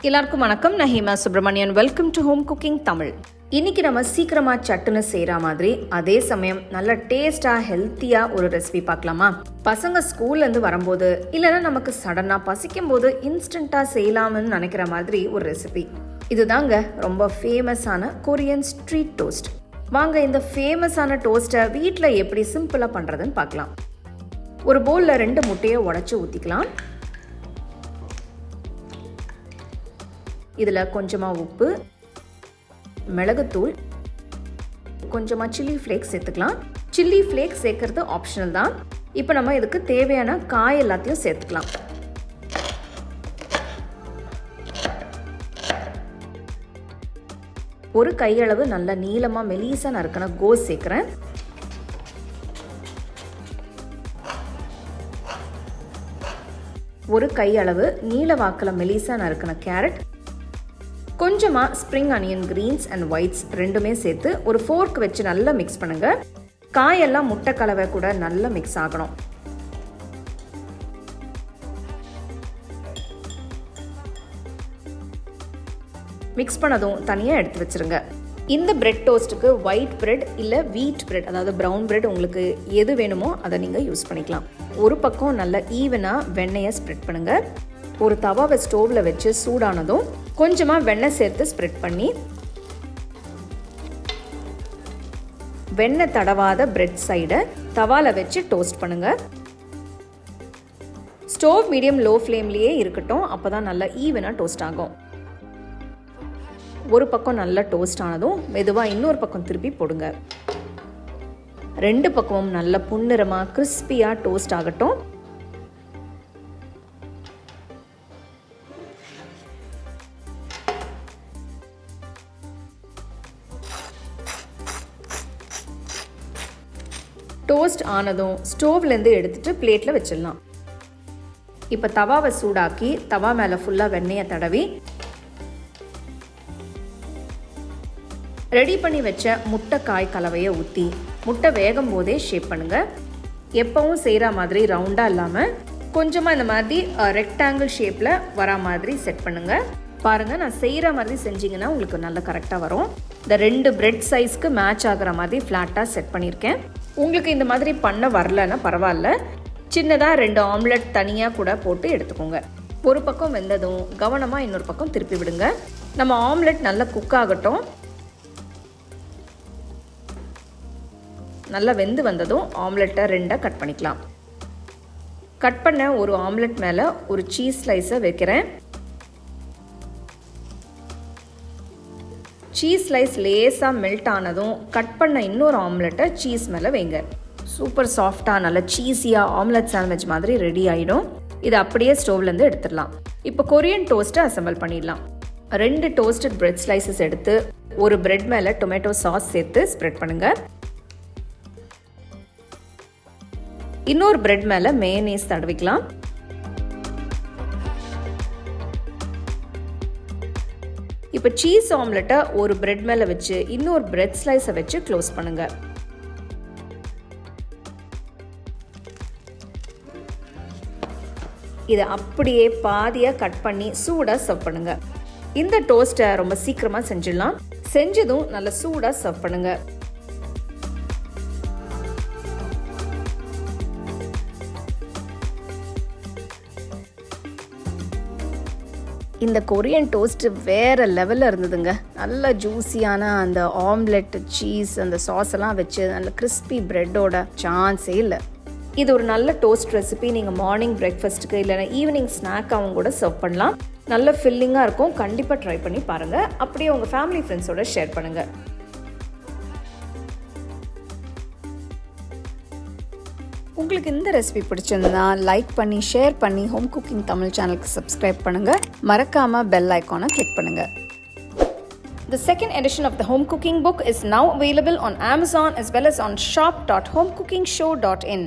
எல்லாருக்கும் வணக்கம். நான் Hema Subramanian. Welcome to home cooking Tamil. இன்னைக்கு நம்ம சீக்கிரமா சட்டுன்னு செய்யற மாதிரி அதே சமயம் நல்ல டேஸ்டா ஹெல்த்தியா ஒரு ரெசிபி பார்க்கலாமா? பசங்க ஸ்கூல்ல இருந்து வரும்போது இல்லைன்னா நமக்கு சடனா பசிக்கும் போது இன்ஸ்டன்டா செய்யலாம்னு நினைக்கிற மாதிரி ஒரு ரெசிபி இதுதாங்க. ரொம்ப ஃபேமஸான கொரியன் ஸ்ட்ரீட் டோஸ்ட். வாங்க இந்த ஃபேமஸான டோஸ்ட்டை வீட்டில் எப்படி சிம்பிளா பண்றதுன்னு பார்க்கலாம். ஒரு பவுல்ல 2 முட்டையை உடைச்சு ஊத்திக்கலாம். இதில் கொஞ்சமாக உப்பு, மிளகுத்தூள், கொஞ்சமாக சில்லி ஃப்ளேக்ஸ் சேர்த்துக்கலாம். சில்லி ஃப்ளேக்ஸ் சேர்க்கறது ஆப்ஷனல் தான். இப்போ நம்ம இதுக்கு தேவையான காய் எல்லாத்தையும் சேர்த்துக்கலாம். ஒரு கையளவு நல்ல நீளமாக மெலிசா நறுக்கின கோஸ் சேர்க்குறேன். ஒரு கையளவு நீல வாக்கில் மெலிசா நறுக்கின கேரட், கொஞ்சமாக spring onion greens and whites ரெண்டுமே சேர்த்து ஒரு ஃபோர்க் வச்சு நல்லா மிக்ஸ் பண்ணுங்க. காயெல்லாம் முட்டை கலவை கூட நல்லா மிக்ஸ் ஆகணும். மிக்ஸ் பண்ணதும் தனியாக எடுத்து வச்சிருங்க. இந்த பிரெட் டோஸ்ட்டுக்கு ஒயிட் பிரெட் இல்லை வீட் பிரெட், அதாவது ப்ரௌன் பிரெட் உங்களுக்கு எது வேணுமோ அதை நீங்கள் யூஸ் பண்ணிக்கலாம். ஒரு பக்கம் நல்லா ஈவனாக வெண்ணெயை ஸ்ப்ரெட் பண்ணுங்க. ஒரு தவாவை ஸ்டோவில் வச்சு சூடானதும் கொஞ்சமாக வெண்ணெய் சேர்த்து ஸ்ப்ரெட் பண்ணி வெண்ணெய் தடவாத பிரெட் சைடை தவால வச்சு டோஸ்ட் பண்ணுங்க. ஸ்டோவ் மீடியம் லோ ஃப்ளேம்லேயே இருக்கட்டும், அப்போ தான் நல்லா ஈவனாக டோஸ்ட் ஆகும். ஒரு பக்கம் நல்லா டோஸ்ட் ஆனதும் மெதுவாக இன்னொரு பக்கம் திருப்பி போடுங்க. 2 பக்கமும் நல்ல புன்னிறமாக கிறிஸ்பியாக டோஸ்ட் ஆகட்டும். டோஸ்ட் ஆனதும் ஸ்டோவ்லேருந்து எடுத்துட்டு பிளேட்டில் வச்சிடலாம். இப்போ தவாவை சூடாக்கி தவா மேலே ஃபுல்லாக வெண்ணெயை தடவி ரெடி பண்ணி வச்ச முட்டை காய் கலவையை ஊற்றி முட்டை வேகும் போதே ஷேப் பண்ணுங்க. எப்பவும் செய்கிற மாதிரி ரவுண்டாக இல்லாமல் கொஞ்சமாக இந்த மாதிரி ரெக்டாங்கிள் ஷேப்பில் வர மாதிரி செட் பண்ணுங்க. பாருங்கள், நான் செய்கிற மாதிரி செஞ்சிங்கன்னா உங்களுக்கு நல்லா கரெக்டாக வரும். இந்த 2 பிரெட் சைஸ்க்கு மேட்ச் ஆகிற மாதிரி ஃப்ளாட்டாக செட் பண்ணியிருக்கேன். உங்களுக்கு இந்த மாதிரி பண்ண வரலன்னா பரவாயில்ல, சின்னதாக 2 ஆம்லெட் தனியாக கூட போட்டு எடுத்துக்கோங்க. ஒரு பக்கம் வெந்ததும் கவனமாக இன்னொரு பக்கம் திருப்பி விடுங்க. நம்ம ஆம்லெட் நல்லா குக் ஆகட்டும். நல்லா வெந்து வந்ததும் ஆம்லெட்டை 2 கட் பண்ணிக்கலாம். கட் பண்ண ஒரு ஆம்லெட் மேலே ஒரு சீஸ் ஸ்லைஸை வைக்கிறேன். சீஸ் ஸ்லைஸ் லேசாக மெல்ட் ஆனதும் கட் பண்ண இன்னொரு ஆம்லெட்டை சீஸ் மேலே வைங்க. சூப்பர் சாஃப்டாக நல்ல சீஸியாக ஆம்லெட் சாண்ட்விச் மாதிரி ரெடி ஆகிடும். இதை அப்படியே ஸ்டோவ்லேருந்து எடுத்துடலாம். இப்போ கொரியன் டோஸ்ட்டை அசம்பிள் பண்ணிடலாம். 2 டோஸ்டட் பிரெட் ஸ்லைசஸ் எடுத்து ஒரு பிரெட் மேலே டொமேட்டோ சாஸ் சேர்த்து ஸ்ப்ரெட் பண்ணுங்க. இன்னொரு பிரெட் மேலே மேயோனீஸ் தடவிக்கலாம். இப்போ சீஸ் ஆம்லெட்டை ஒரு பிரெட் மேலே வச்சு இன்னொரு பிரெட் ஸ்லைஸை வச்சு க்ளோஸ் பண்ணுங்க. இதை அப்படியே பாதியாக கட் பண்ணி சூடாக சர்வ் பண்ணுங்க. இந்த டோஸ்ட்டை ரொம்ப சீக்கிரமாக செஞ்சிடலாம். செஞ்சதும் நல்ல சூடாக சர்வ் பண்ணுங்க. இந்த கொரியன் டோஸ்ட்டு வேறு லெவலில் இருந்ததுங்க. நல்ல ஜூஸியான அந்த ஆம்லெட், சீஸ், அந்த சாஸ் எல்லாம் வச்சு நல்ல கிறிஸ்பி ப்ரெட்டோட சான்ஸே இல்லை. இது ஒரு நல்ல டோஸ்ட் ரெசிபி. நீங்கள் மார்னிங் பிரேக்ஃபாஸ்ட்டுக்கு இல்லைன்னா ஈவினிங் ஸ்நாக்காகவும் கூட சர்வ் பண்ணலாம். நல்ல ஃபில்லிங்காக இருக்கும். கண்டிப்பாக ட்ரை பண்ணி பாருங்கள். அப்படியே உங்கள் ஃபேமிலி ஃப்ரெண்ட்ஸோட ஷேர் பண்ணுங்கள். உங்களுக்கு இந்த ரெசிபி பிடிச்சிருந்தா லைக் பண்ணி ஷேர் பண்ணி ஹோம் குக்கிங் தமிழ் சேனலுக்கு சப்ஸ்கிரைப் பண்ணுங்கள். மறக்காமல் பெல் ஐக்கானை கிளிக் பண்ணுங்கள். The second edition of the home cooking book is now available on Amazon as well as on shop.homecookingshow.in.